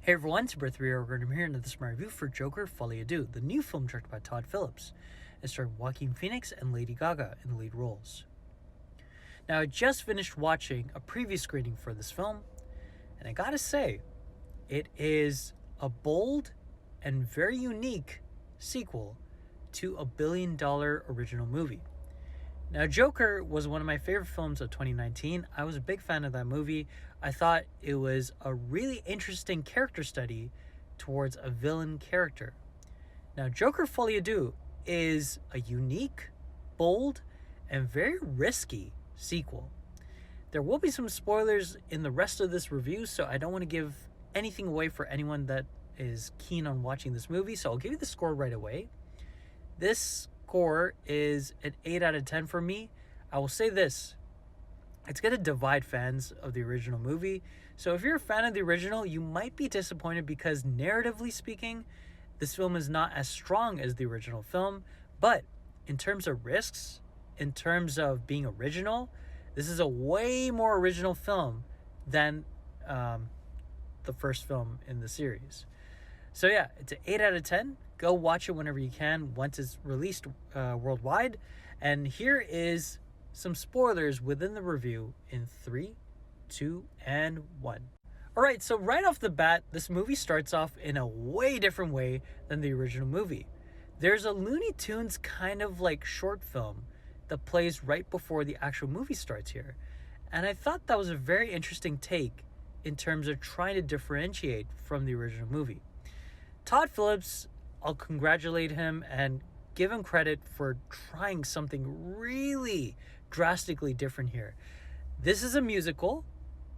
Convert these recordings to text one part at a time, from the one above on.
Hey everyone, it's Birth 3 over, and I'm here in this review for Joker Folie, the new film directed by Todd Phillips. It's starring Joaquin Phoenix and Lady Gaga in the lead roles. Now, I just finished watching a previous screening for this film, and I gotta say, it is a bold and very unique sequel to a billion-dollar original movie. Now, Joker was one of my favorite films of 2019. I was a big fan of that movie. I thought it was a really interesting character study towards a villain character. Now, Joker Folie is a unique, bold, and very risky sequel. There will be some spoilers in the rest of this review, so I don't want to give anything away for anyone that is keen on watching this movie, so I'll give you the score right away. This score is an 8 out of 10 for me. I will say this, it's going to divide fans of the original movie. So if you're a fan of the original, you might be disappointed because narratively speaking, this film is not as strong as the original film. But in terms of risks, in terms of being original, this is a way more original film than the first film in the series. So yeah, it's an 8 out of 10. Go watch it whenever you can once it's released worldwide. And here is some spoilers within the review in 3, 2, and 1. Alright, so right off the bat, this movie starts off in a way different way than the original movie. There's a Looney Tunes kind of like short film that plays right before the actual movie starts here. And I thought that was a very interesting take in terms of trying to differentiate from the original movie. Todd Phillips, I'll congratulate him and give him credit for trying something really drastically different here. This is a musical,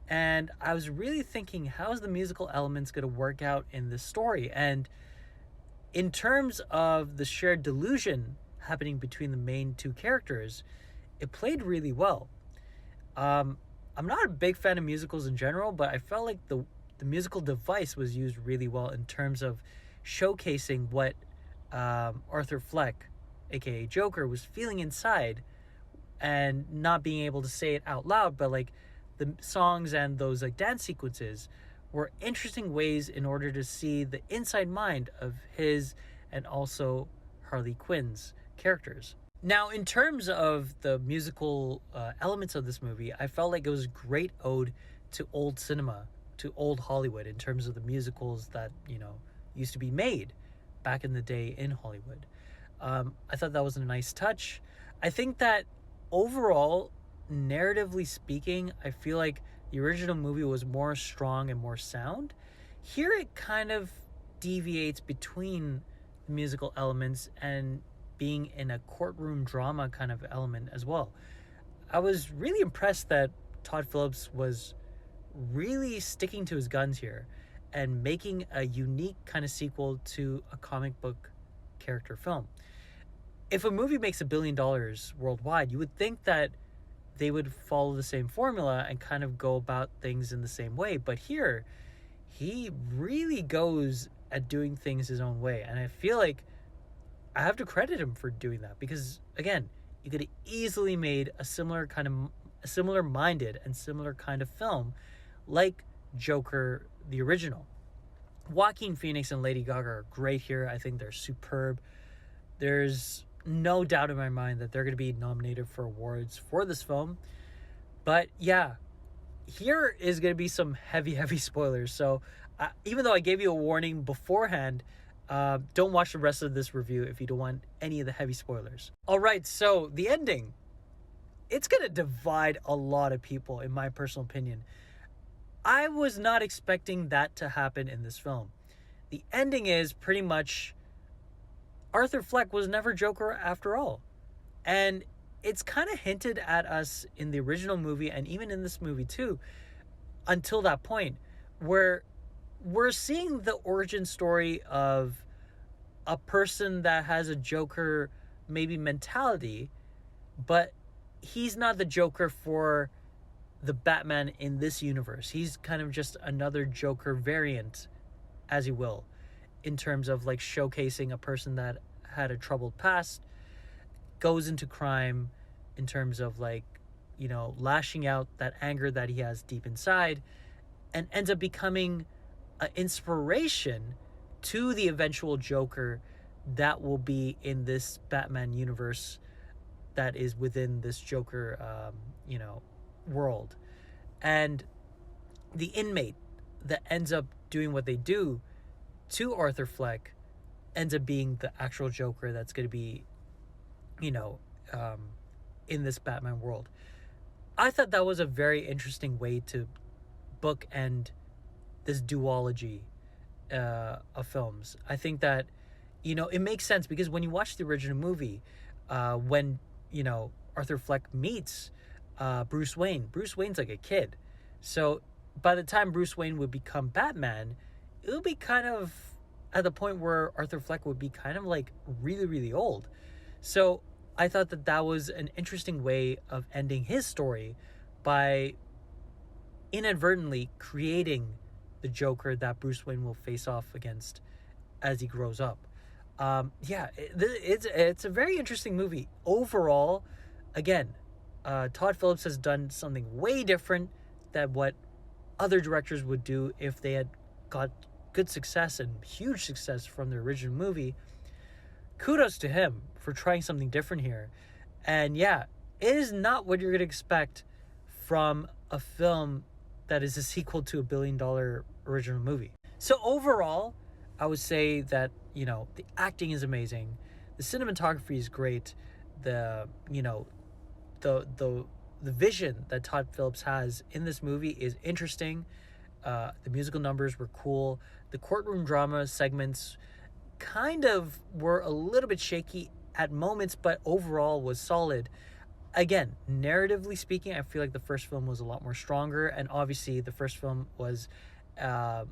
and I was really thinking, how's the musical elements going to work out in this story? And in terms of the shared delusion happening between the main two characters, it played really well. I'm not a big fan of musicals in general, but I felt like the musical device was used really well in terms of showcasing what Arthur Fleck, aka Joker, was feeling inside and not being able to say it out loud, but like the songs and those like dance sequences were interesting ways in order to see the inside mind of his and also Harley Quinn's characters. Now, in terms of the musical elements of this movie, I felt like it was a great ode to old cinema, to old Hollywood, in terms of the musicals that, used to be made back in the day in Hollywood. I thought that was a nice touch. I think that overall, narratively speaking, I feel like the original movie was more strong and more sound. Here it kind of deviates between the musical elements and being in a courtroom drama kind of element as well. I was really impressed that Todd Phillips was really sticking to his guns here and making a unique kind of sequel to a comic book character film. If a movie makes $1 billion worldwide, you would think that they would follow the same formula and kind of go about things in the same way. But here, he really goes at doing things his own way. And I feel like I have to credit him for doing that because, again, you could have easily made a similar minded and similar kind of film like Joker, the original. Joaquin Phoenix and Lady Gaga are great here. I think they're superb. There's no doubt in my mind that they're going to be nominated for awards for this film. But yeah, here is going to be some heavy spoilers. So even though I gave you a warning beforehand, don't watch the rest of this review if you don't want any of the heavy spoilers. All right, so the ending, it's going to divide a lot of people, in my personal opinion. I was not expecting that to happen in this film. The ending is pretty much Arthur Fleck was never Joker after all. And it's kind of hinted at us in the original movie and even in this movie too, until that point, where we're seeing the origin story of a person that has a Joker maybe mentality, but he's not the Joker for the Batman in this universe. He's kind of just another Joker variant, as you will, in terms of like showcasing a person that had a troubled past, goes into crime in terms of like, lashing out that anger that he has deep inside, and ends up becoming inspiration to the eventual Joker that will be in this Batman universe that is within this Joker, world. And the inmate that ends up doing what they do to Arthur Fleck ends up being the actual Joker that's going to be, in this Batman world. I thought that was a very interesting way to bookend this duology of films. I think that, it makes sense because when you watch the original movie, when, Arthur Fleck meets Bruce Wayne's like a kid. So by the time Bruce Wayne would become Batman, it would be kind of at the point where Arthur Fleck would be kind of like really, really old. So I thought that that was an interesting way of ending his story by inadvertently creating the Joker that Bruce Wayne will face off against as he grows up. It's a very interesting movie. Overall, again, Todd Phillips has done something way different than what other directors would do if they had got good success and huge success from the original movie. Kudos to him for trying something different here. And yeah, it is not what you're going to expect from a film that is a sequel to a $1 billion original movie. So overall, I would say that, the acting is amazing. The cinematography is great. The vision that Todd Phillips has in this movie is interesting. The musical numbers were cool. The courtroom drama segments kind of were a little bit shaky at moments, but overall was solid. Again, narratively speaking, I feel like the first film was a lot more stronger, and obviously the first film was, a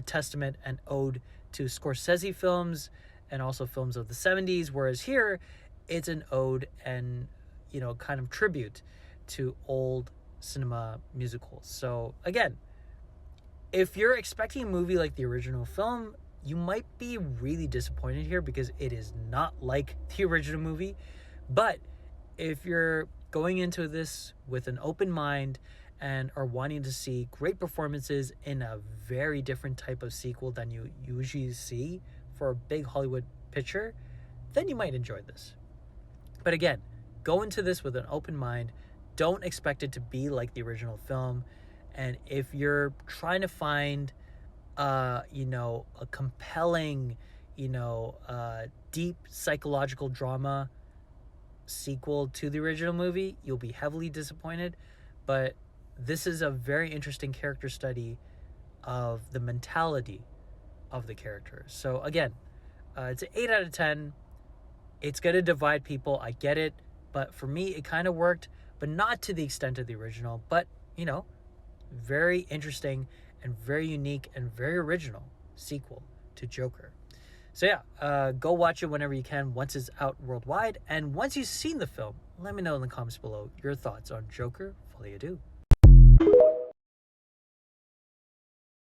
testament and ode to Scorsese films and also films of the 70s, whereas here it's an ode and, kind of tribute to old cinema musicals. So again, if you're expecting a movie like the original film, you might be really disappointed here because it is not like the original movie. But if you're going into this with an open mind and are wanting to see great performances in a very different type of sequel than you usually see for a big Hollywood picture, then you might enjoy this. But again, go into this with an open mind. Don't expect it to be like the original film. And if you're trying to find, a compelling, deep psychological drama sequel to the original movie, you'll be heavily disappointed. But this is a very interesting character study of the mentality of the characters. So again, it's an 8 out of 10. It's going to divide people. I get it. But for me, it kind of worked, but not to the extent of the original. But, very interesting and very unique and very original sequel to Joker. So yeah, go watch it whenever you can once it's out worldwide. And once you've seen the film, let me know in the comments below your thoughts on Joker, Folie, Deux.